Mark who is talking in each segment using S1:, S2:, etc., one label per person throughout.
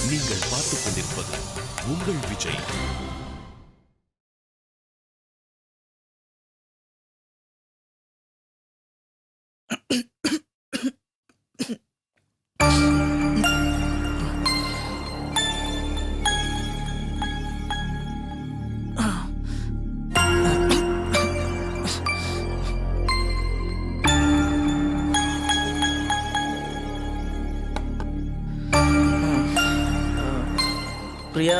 S1: நீங்கள் பார்த்துக் கொண்டிருப்பது உங்கள் விஜய்.
S2: பிரியா,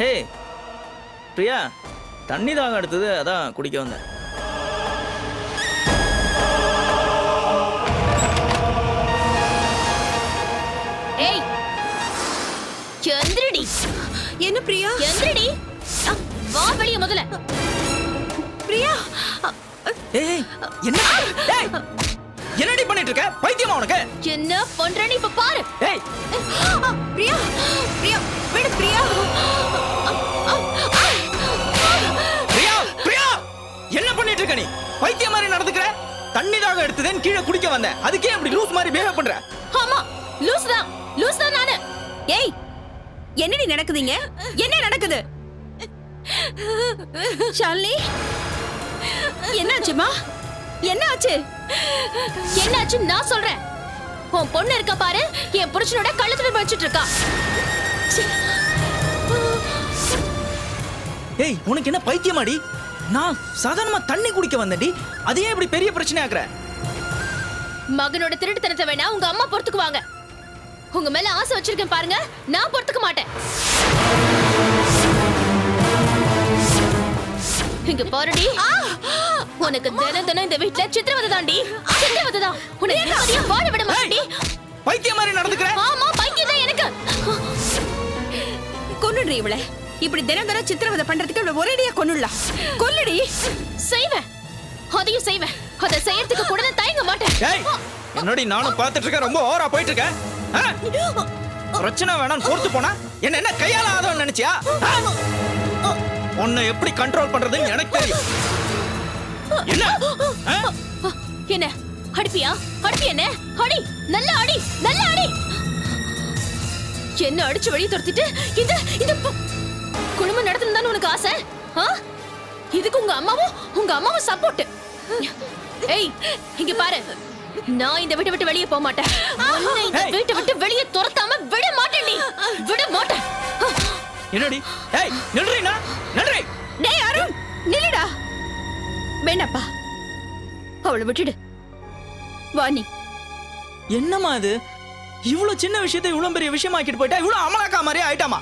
S2: ஹே பிரியா, தண்ணி தாகம் எடுத்தது, அதான் குடிக்க வந்தேன்.
S3: ஏய் சந்திரடி,
S4: என்ன பிரியா?
S3: சந்திரடி வா வெளிய முதல்ல.
S4: பிரியா,
S2: ஏய் என்ன? ஏய் என்னடி பண்ணிட்டு இருக்க? பைத்தியமா உனக்கு?
S3: என்ன பண்றேன்னு இப்ப பாரு.
S2: ஏய்
S4: பிரியா, பிரியா விடு பிரியா.
S2: பிரியா, பிரியா என்ன பண்ணிட்டு இருக்க நீ? பைத்தியம் மாதிரி நடந்துக்கிற? தண்ணி தாகம் எடுத்ததேன்னு கீழே குடிக்க வந்தேன், அதுக்கே அப்படி லூஸ் மாதிரி பிஹேவ் பண்ற?
S3: ஆமா லூஸ் தான் நானு.
S4: ஏய் என்னடி நடக்குதுங்க? என்ன நடக்குது? ஷாலினி, என்னாச்சுமா? என்னாச்சு?
S3: என்னாச்சு நான் சொல்றேன். உன் பொண்ணு இருக்கா பாரு, என் புருஷனோட கழுத்துல வச்சிட்டு இருக்கா.
S2: ஏய் உனக்கு என்ன பைத்தியமாடி? நான் சாதாரணமா தண்ணி குடிக்க வந்தேன்டி, அதையே இப்படி பெரிய பிரச்சனை ஆக்குற?
S3: மகனோட திருட்டுத்தனத்தை வேணா உங்க அம்மா பொறுத்துக்குவாங்க. உங்க மேல ஆசை வச்சிருக்கேன் பாருங்க, நான் பொறுத்துக்க மாட்டேன். இங்க பாருடி, உனக்கு தினம் தினம் இந்த வீட்ல சித்திரவதை தாண்டி. சித்திரவதை தான். உனக்கு நிம்மதியா வாழ விட மாட்டேன்டி.
S2: பைத்தியம் மாதிரி நடந்துக்கிற?
S3: ஆமா பைத்தியம் தான் எனக்கு.
S4: கொன்னுடுறீ இவளை. இப்படி தினம் தினம் சித்திரவதை பண்றதுக்கு இவளை ஒரேடியா கொன்னுடலாம். கொல்லுடி.
S3: செய்வேன், அதையும் செய்வேன். அதை செய்யறதுக்கு கூட நான் தயங்க மாட்டேன்.
S2: ஏய் என்னடி நானும் பார்த்துட்டு இருக்கேன், ரொம்ப ஓவரா போயிட்டு இருக்க. பிரச்சனை வேணாம் பொறுத்து போனா என்ன கையால ஆதவன் நினைச்சியா? உன்னை எப்படி கண்ட்ரோல் பண்றதுன்னு எனக்கு தெரியும். என்ன
S3: என்ன அடிப்பியா? என்ன அடி, நல்லா அடி, நல்லா அடி. என்ன அடிச்சு வெளியே துரத்திட்டு இந்த இந்த குடும்பம் நடத்தணும் உனக்கு ஆசை? இதுக்கு உங்க அம்மாவும் சப்போர்ட். ஏய் இங்க பாரு, நான் இந்த வீட்டை விட்டு வெளியே போக மாட்டேன். இந்த வீட்டை விட்டு வெளியே துரத்தாம விட மாட்டேன். விட மாட்டேன்.
S2: என்னடி? ஏய் நில்றீனா? நில்றீ.
S4: டேய் அருண், நில்லுடா. வேணாப்பா, அவளை விட்டுடு. வா நீ.
S2: என்னம்மா இது? இவ்வளவு சின்ன விஷயத்தை இவ்வளவு பெரிய விஷயம் ஆக்கிட்டு போயிட்டா, இவ்வளவு அமலாக்கா மாதிரியே ஆயிட்டாமா?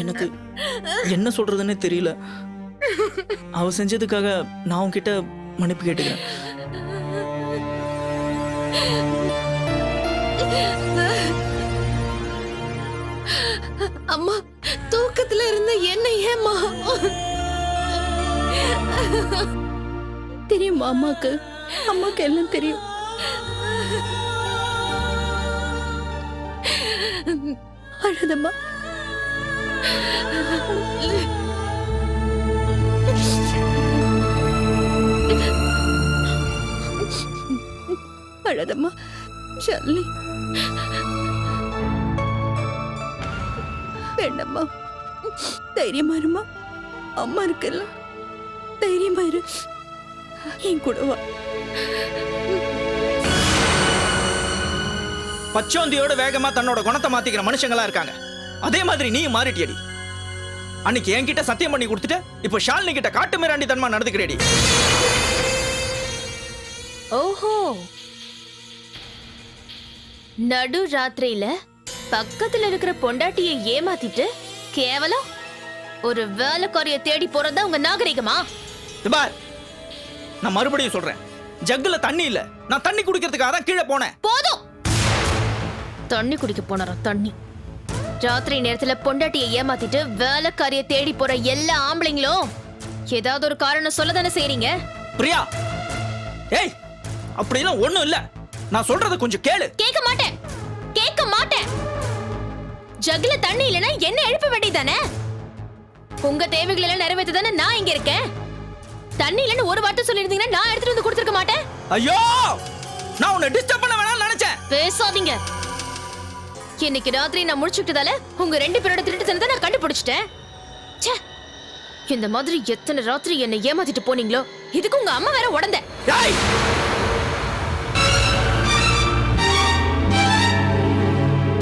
S2: எனக்கு என்ன சொல்றதுன்னு தெரியல. அவ செஞ்சதுக்காக நான் உன்கிட்ட மன்னிப்பு கேட்டுக்கிறேன்.
S4: அம்மா தூக்கத்துல இருந்த என்ன ஏமா தெரியுமா? அம்மாக்கு எல்லாம் தெரியும். அழாதம்மா. அழாதம்மா, ஷாலினி வேண்டாம்மா, தைரியமா இருமா. அம்மா இருக்குல்ல, தைரியமா இரு. என் கூட வா.
S2: பச்சோந்தியோட வேகமா தன்னோட குணத்தை மாத்திக்கிற மனுஷங்களா இருக்காங்க. அதே மாதிரி நீ மாறிட்டியடி. அன்னைக்கு என்கிட்ட சத்தியம் பண்ணி கொடுத்துட்டு இப்ப ஷாலினி கிட்ட காட்டு மிராண்டி தன்மா நடந்துக்கிறேடி.
S3: ஓஹோ, நடு ராத்திரியில பக்கத்துல இருக்கிற பொண்டாட்டியை ஏமாத்திட்டு கேவலம் ஒரு வேலைக்காரிய தேடி போறதா உங்க நாகரிகமா?
S2: பார், நான் மறுபடியும் சொல்றேன், ஜக்குல தண்ணி இல்ல, நான் தண்ணி குடிக்கிறதுக்காக தான் கீழே போனேன்.
S3: போதும், தண்ணி குடிக்க போனாரா? தண்ணி ராத்திரி நேரத்துல பொண்டாட்டியை ஏமாத்திட்டு வேலைக்காரிய தேடி போற எல்லா ஆம்பளைங்களும் ஏதாவது ஒரு காரணம் சொல்லதானே செய்றீங்க.
S2: பிரியா, ஏய், அப்படிலாம் ஒண்ணும் இல்ல. நான் சொல்றத கொஞ்சம் கேளு.
S3: கேட்க மாட்டேன், கேட்க மாட்டேன். ஜக்ல தண்ணி இல்லனா என்ன எழுப்ப வேண்டியதானே? உங்க தேவைகள் எல்லாம் நிறைவேற்ற தானே நான் இங்க இருக்கேன். தண்ணி இல்லன்னு ஒரு வார்த்தை சொல்லிருந்தீங்கன்னா நான் எடுத்துட்டு வந்து கொடுத்துருக்க மாட்டேன்.
S2: ஐயோ, நான் உன்னை டிஸ்டர்ப் பண்ண வேணாம்னு நினைச்சேன்.
S3: பேசாதீங்க. இன்னைக்கு ராத்திரி நான் முடிச்சுட்டதால உங்க 2 பேரோட திருட்டுத்தனத்தை நான் கண்டுபிடிச்சிட்டேன். ச்சே, இந்த மாதிரி எத்தனை ராத்திரி என்னை ஏமாத்திட்டு போனீங்களோ, இதுக்கு உங்க அம்மா வேற உடந்த.
S2: ஏய்,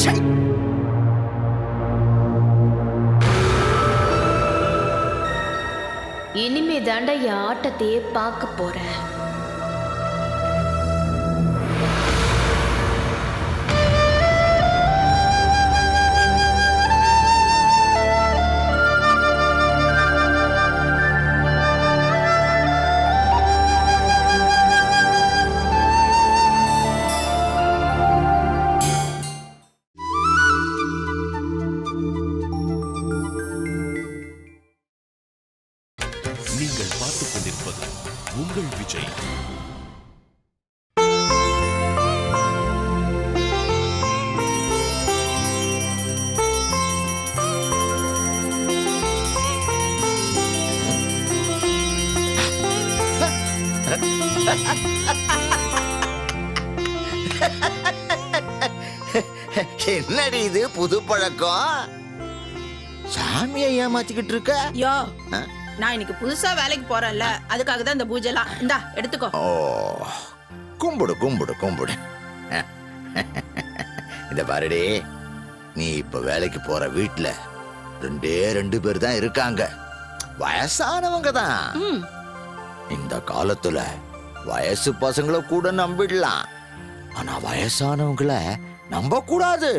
S2: ச்சை.
S3: இனிமே தாண்டா என் ஆட்டத்தையே பார்க்க போறேன்.
S1: நீங்கள் பார்த்துக் கொண்டிருப்பது உங்கள் விஜய்.
S5: என்னடி இது புது பழக்கம்? சாமியை ஏமாத்திக்கிட்டு இருக்க?
S4: யோ, நான் இன்னைக்கு புதுசா வேலைக்கு போறேன்ல, அதுக்காக தான் இந்த பூஜைலாம். இந்தா எடுத்துக்கோ.
S5: ஓ, கும்பிடு கும்பிடு கும்பிடு. இந்த பாருடி, நீ இப்ப வேலைக்கு போற வீட்டுல 2 பேர் தான் இருக்காங்க. வயசானவங்க தான். இந்த காலத்துல வயசு பசங்களை கூட நம்பிடலாம், ஆனா வயசானவங்களை நம்ப கூடாது.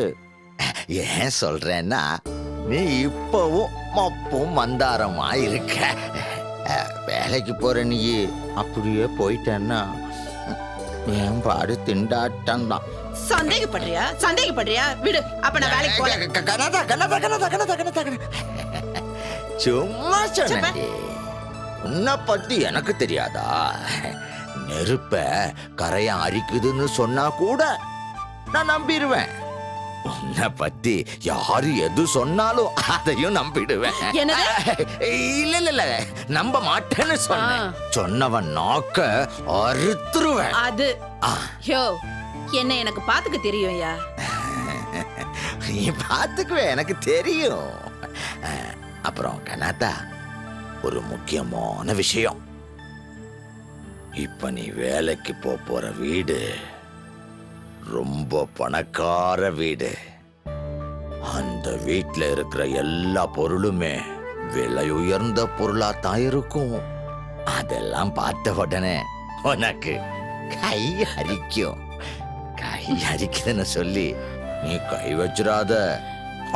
S5: ஏன் சொல்றேன்னா, நீ இப்பவும் மப்பும் மந்தாரமா இருக்க. வேலைக்கு போற நீ அப்படியே போயிட்டேன்னா என் பாடு திண்டாட்டம் தான்.
S4: சந்தேகப்படுறியா? சந்தேகப்படுறியா? விடு, அப்ப நான் வேலைக்கு போறேன்.
S5: சும்மா சொன்னே. உன்னை பத்தி எனக்கு தெரியாதா? நெருப்ப கரையா அரிக்குதுன்னு சொன்னா கூட நான் நம்பிடுவேன். உன்னை பத்தி யாரு எது சொன்னாலும் அதையும் நம்பிடுவேன். இல்ல இல்ல, நம்ப மாட்டேன்னு சொன்னேன். சொன்னவன் நாக்க அறுத்துருவேன்.
S4: அது யோ, என்ன எனக்கு பாத்துக்க தெரியும்யா.
S5: நீ பாத்துக்குவே, எனக்கு தெரியும். அப்புறம் கனாத்தா, ஒரு முக்கியமான விஷயம். இப்ப நீ வேலைக்கு போற வீடு ரொம்ப பணக்கார வீடு. அந்த வீட்டுல இருக்கிற எல்லா பொருளுமே விலை உயர்ந்த பொருளா தான் இருக்கும். அதெல்லாம் பார்த்த உடனே உனக்கு கை அரிக்கும். கை அரிக்குதுன்னு சொல்லி நீ கை வச்சிடாத,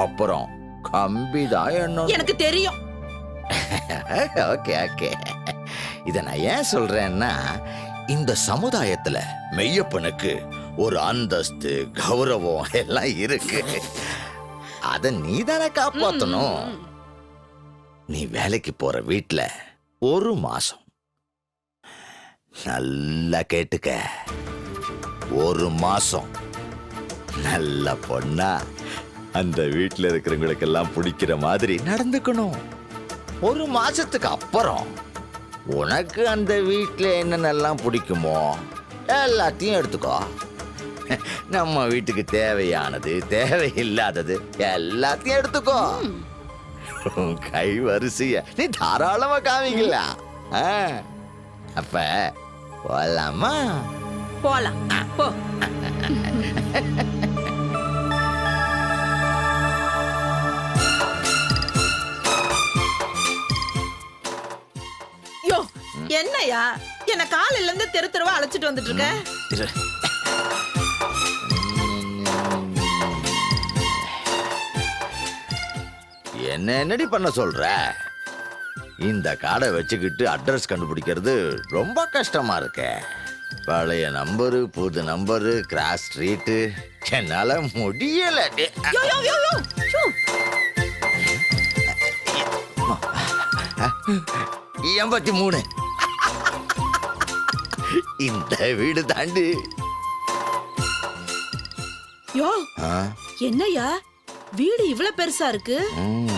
S5: அப்புறம் கம்பிதான் என்ன.
S4: எனக்கு தெரியும்.
S5: Okay okay. இத நான் ஏன் சொல்றேன்னா, இந்த சமுதாயத்துல மெய்யப்பனுக்கு ஒரு அந்தஸ்து, கௌரவம் எல்லாம் இருக்கு. அத நீ தானே காப்பாத்தணும். நீ வேலைக்கு போற வீட்டுல 1 மாசம், நல்லா கேட்டுக்க, 1 மாசம் நல்ல பொண்ணா அந்த வீட்டுல இருக்கிறவங்களுக்கெல்லாம் பிடிக்கிற மாதிரி நடந்துக்கணும். 1 மாசத்துக்கு அப்புறம் உனக்கு அந்த வீட்டுல என்னென்னலாம் பிடிக்குமோ எல்லாத்தையும் எடுத்துக்கோ. நம்ம வீட்டுக்கு தேவையானது தேவையில்லாதது எல்லாத்தையும் எடுத்துக்கோ. உன் கை வரிசைய நீ தாராளமா காமிக்கலாம். அப்ப போலாமா?
S4: போலாம் போ. யோ என்னையா என்ன காலையில இருந்து தெரு தெருவா அழைச்சிட்டு வந்துட்டு இருக்க?
S5: என்னடி பண்ண சொல்ற? இந்த கார்டை வச்சுக்கிட்டு அட்ரஸ் கண்டுபிடிக்கிறது ரொம்ப கஷ்டமா இருக்கு. பழைய நம்பரு, புது நம்பரு, கிராஸ் ஸ்ட்ரீட்டு, என்னால முடியல.
S4: யோ யோ யோ யோ யோ.
S5: 83. இந்த வீடு தாண்டி.
S4: யோ
S5: ஆ?
S4: என்னையா வீடு இவ்வளவு பெருசா இருக்கு?
S5: ம்.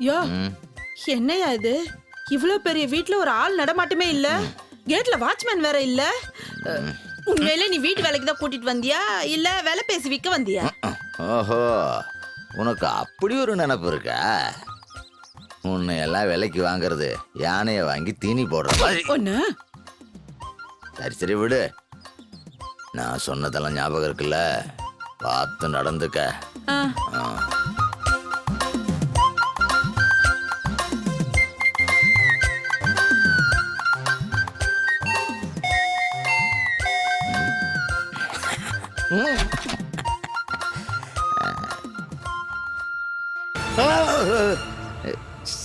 S4: யோ என்னையா இது இவ்வளவு பெரிய வீட்ல ஒரு ஆள் நடமாட்டமே இல்ல, கேட்ல வாட்ச்மேன் வேற இல்ல. உண்மையிலே நீ வீட்டு வேலைக்கு தான் கூட்டிட்டு வந்தியா இல்ல வேலை பேசி விக்க வந்தியா?
S5: ஓஹோ, உனக்கு அப்படி ஒரு நினைப்பு இருக்கா? உன்னை எல்லாம் விலைக்கு வாங்குறது யானையை வாங்கி தீனி போடுற மாதிரி.
S4: ஒண்ணு
S5: சரி சரி விடு. நான் சொன்னதெல்லாம் ஞாபகம் இருக்குல்ல? பார்த்து நடந்துக்க.
S4: ஆ.
S5: ஆ.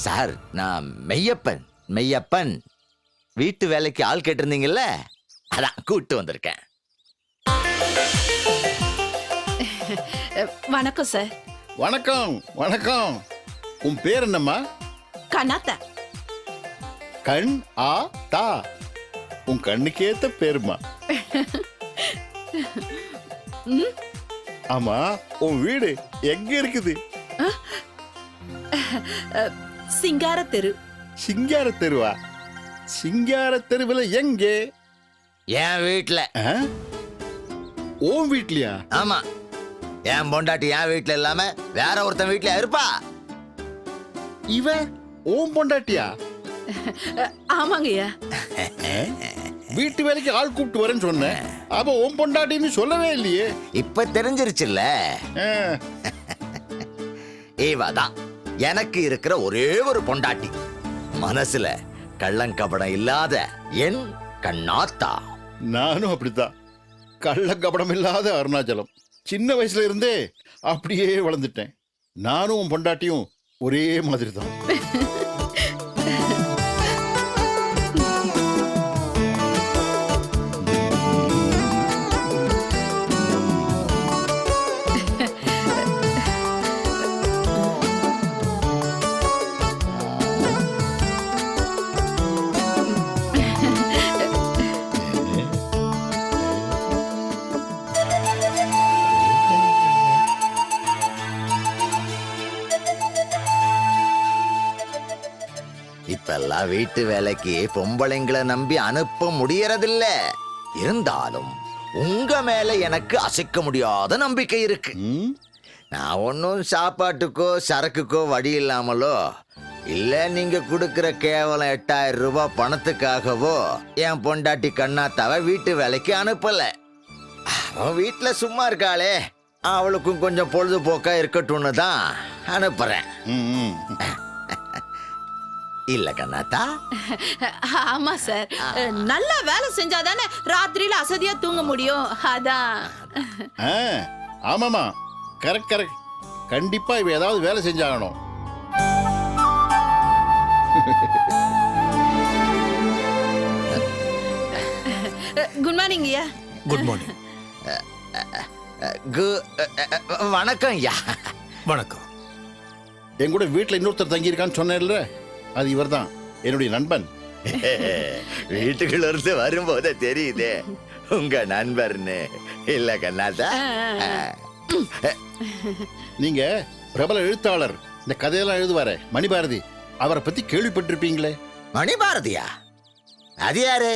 S5: சார், நான் மெய்யப்பன். மெய்யப்பன் வீட்டு வேலைக்கு ஆள் கேட்டிருந்தீங்கல்ல, அதான் கூட்டு வந்திருக்கேன்.
S4: வணக்கம் சார்.
S6: வணக்கம் வணக்கம். உன் பேர் என்னம்மா?
S4: கண்ணாத்தா.
S6: கண் ஆ தா. உன் கண்ணுக்கேத்த பேருமா. ஆமா, உன் வீடு எங்க இருக்குது?
S4: சிங்கார தெரு.
S6: சிங்கார தெருவா? சிங்கார தெருவில் எங்கே?
S5: என் வீட்டுல.
S6: ஆ? உன் வீட்லயா?
S5: ஆமா, என் பொண்டாட்டி என் வீட்டுல இல்லாம வேற ஒருத்தன் வீட்டுல இருப்பா.
S6: இவ உன் பொண்டாட்டியா?
S4: ஆமாங்கய்யா.
S6: வீட்டு வேலைக்கு ஆள் கூப்பிட்டு வரேன்னு சொன்னேன். அப்ப உன் பொண்டாட்டின்னு சொல்லவே இல்லையே.
S5: இப்ப தெரிஞ்சிருச்சுல்ல.
S6: ஆ.
S5: இவதான் எனக்கு இருக்கிற ஒரே ஒரு பொண்டாட்டி. மனசுல கள்ளங்கபடம் இல்லாத என் கண்ணாத்தா.
S6: நானும் அப்படித்தான். கள்ள கபடம் இல்லாத அருணாச்சலம். சின்ன வயசுல இருந்தே அப்படியே வளர்ந்துட்டேன். நானும் உன் பொண்டாட்டியும் ஒரே மாதிரி தான்.
S5: இப்பெல்லாம் வீட்டு வேலைக்கு பொம்பளைங்களை நம்பி அனுப்ப முடியறதில்ல. இருந்தாலும் உங்க மேல எனக்கு அசைக்க முடியாத நம்பிக்கை இருக்கு.
S6: ம்?
S5: நான் ஒன்னும் சாப்பாட்டுக்கோ சரக்குக்கோ வழி இல்லாமலோ இல்ல நீங்க கொடுக்கிற கேவலம் 8000 ரூபாய் பணத்துக்காகவோ என் பொண்டாட்டி கண்ணாத்தாவை வீட்டு வேலைக்கு அனுப்பல. அவன் வீட்டுல சும்மா இருக்காளே, அவளுக்கும் கொஞ்சம் பொழுதுபோக்கா இருக்கட்டும்னு தான் அனுப்புறேன்.
S6: ம், ம்.
S5: இல்ல கண்ணாத்தா?
S4: ஆமா சார். நல்லா வேலை செஞ்சாதானே ராத்திரியில அசதியா தூங்க முடியும். அதான்.
S6: ஆ, ஆமாமா, கரெக்ட் கரெக்ட். கண்டிப்பா இவ ஏதாவது வேலை செஞ்சாகணும்.
S4: குட் மார்னிங் ஐயா.
S7: Good morning.
S5: வணக்கம் ஐயா.
S7: வணக்கம்.
S6: என் கூட வீட்டில் இன்னொருத்தர் தங்கியிருக்கான்னு சொன்னேன்ல, அது இவர் தான், என்னுடைய நண்பன்
S5: வீட்டுக்குள்ள இருந்து வரும்போதே தெரியுதே உங்க நண்பர்னு. இல்ல கண்ணாத்தா?
S6: நீங்க பிரபல எழுத்தாளர், இந்த கதையெல்லாம் எழுதுவாரே மணிபாரதி, அவரை பத்தி கேள்விப்பட்டிருப்பீங்களே?
S5: மணிபாரதியா? அது யாரு?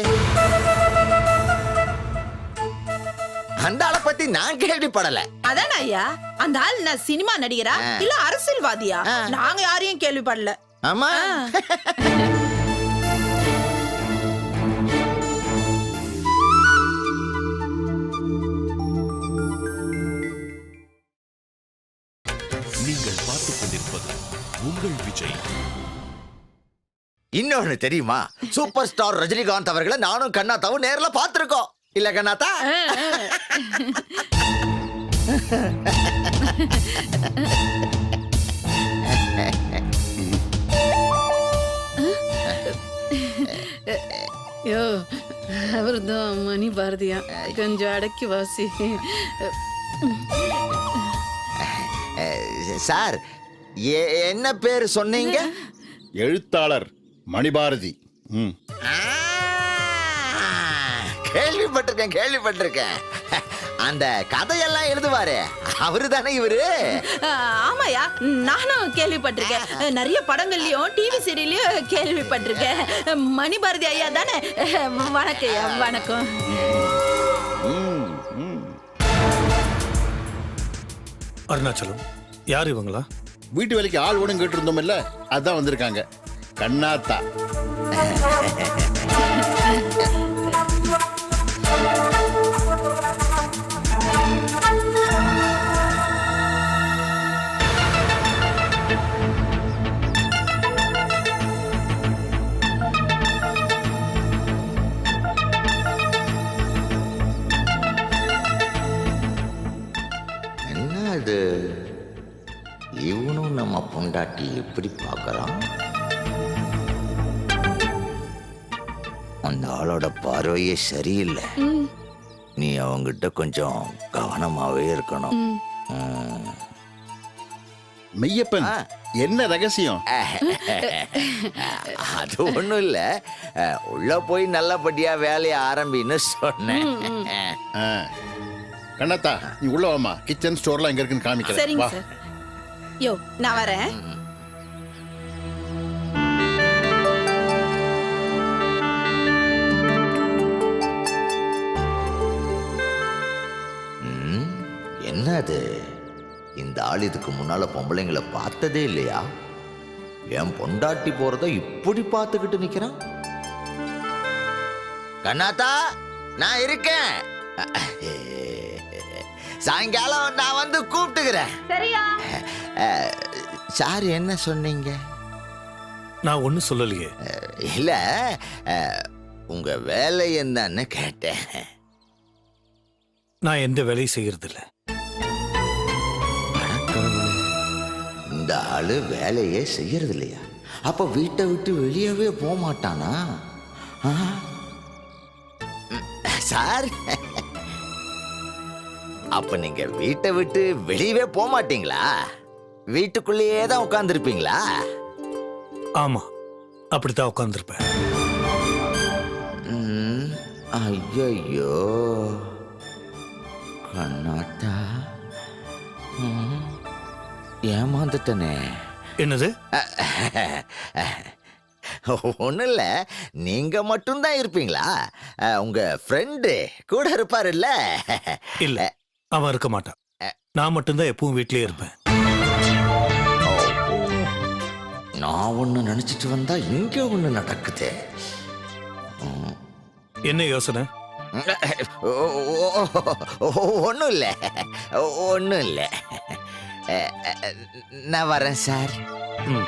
S5: அந்த ஆளை பத்தி நான் கேள்விப்படல.
S4: அதான ஐயா, அந்த ஆள் நான் சினிமா நடிகரா இல்ல அரசியல்வாதியா? நாங்க யாரையும் கேள்விப்படல.
S5: ஆமா.
S1: நீங்கள் பார்த்துக் கொண்டிருப்பது உங்கள் விஜய்.
S5: இன்னொன்னு தெரியுமா? சூப்பர் ஸ்டார் ரஜினிகாந்த் அவர்களை நானும் கண்ணாத்தாவும் நேர்ல பார்த்திருக்கோம். இல்ல கண்ணாத்தா?
S8: யோ அவர்தான் மணி பாரதியா, கொஞ்சம் அடக்கி வாசி.
S5: சார், என்ன பேர் சொன்னீங்க?
S6: எழுத்தாளர் மணிபாரதி. ம்.
S5: கேள்விப்பட்டிருக்கேன். அந்த கதையெல்லாம் எழுதுவாரு அவரு தானே இவரு?
S4: ஆமாயா, நானும் கேள்விப்பட்டிருக்கேன். நிறைய படங்கள்லயும் டிவி சீரியல்லையும் கேள்விப்பட்டிருக்கேன். மணிபாரதி ஐயா தானே? வணக்கம் ஐயா. வணக்கம்.
S7: அருணாச்சலம், யார் இவங்களா?
S6: வீட்டு வேலைக்கு ஆள் ஓடும் கேட்டு இருந்தோம்ல, அதான் வந்திருக்காங்க. கண்ணாத்தா.
S5: என்ன இது? இவனும் நம்ம பொண்டாட்டி எப்படி பார்க்கறான்? அந்த ஆளோட பார்வையே சரியில்லை. நீ அவங்கிட்ட கொஞ்சம் கவனமாவே இருக்கணும்.
S6: மெய்யப்பன், என்ன ரகசியம்?
S5: அது ஒண்ணும் இல்ல, உள்ள போய் நல்லபடியா வேலையை ஆரம்பின்னு சொன்னேன்.
S6: ஆ. கண்ணாத்தா, நீ உள்ள வாமா. கிச்சன் ஸ்டோர்லாம் எங்க இருக்குன்னு காமிக்கிறேன்.
S4: சரிங்க
S6: வா.
S4: சார். யோ, நான் வரேன்.
S5: என்னது? இந்த ஆள் இதுக்கு முன்னால பொம்பளைங்களை பார்த்ததே இல்லையா? என் பொண்டாட்டி போறத இப்படி பார்த்துக்கிட்டு நிக்கிறான். கண்ணாத்தா, நான் இருக்கேன். சாயங்காலம் நான் வந்து கூப்பிட்டுக்கிறேன்.
S4: சரியா?
S5: சார், என்ன சொன்னீங்க?
S7: நான் ஒன்றும் சொல்லலையே.
S5: இல்ல, உங்க வேலை என்னன்னு கேட்டேன்.
S7: நான் எந்த வேலையும் செய்யறதில்ல.
S5: இந்த ஆளு வேலையே செய்யறது இல்லையா? அப்ப வீட்டை விட்டு வெளியவே போக மாட்டானா? சார், அப்ப நீங்க வீட்டை விட்டு வெளியவே போக மாட்டீங்களா? வீட்டுக்குள்ளேயே தான் உட்கார்ந்துருப்பீங்களா?
S7: ஆமா, அப்படித்தான் உட்காந்துருப்பேன்.
S5: ஐயோ கண்ணாத்தா, ஏமாந்துட்டனே.
S7: என்னது?
S5: ஒன்றும் இல்லை, நீங்க மட்டும்தான் இருப்பீங்களா? உங்க ஃப்ரெண்டு கூட இருப்பாருல்ல?
S7: இல்ல, அவன் இருக்க மாட்டான். நான் மட்டும்தான் எப்பவும் வீட்லயே இருப்பேன்.
S5: நான் ஒன்று நினைச்சிட்டு வந்தா இங்க ஒன்று நடக்குது.
S7: என்ன யோசனை?
S5: ஒன்றும் இல்லை, ஒன்றும் இல்லை. நான் வரேன் சார்.
S7: ம்.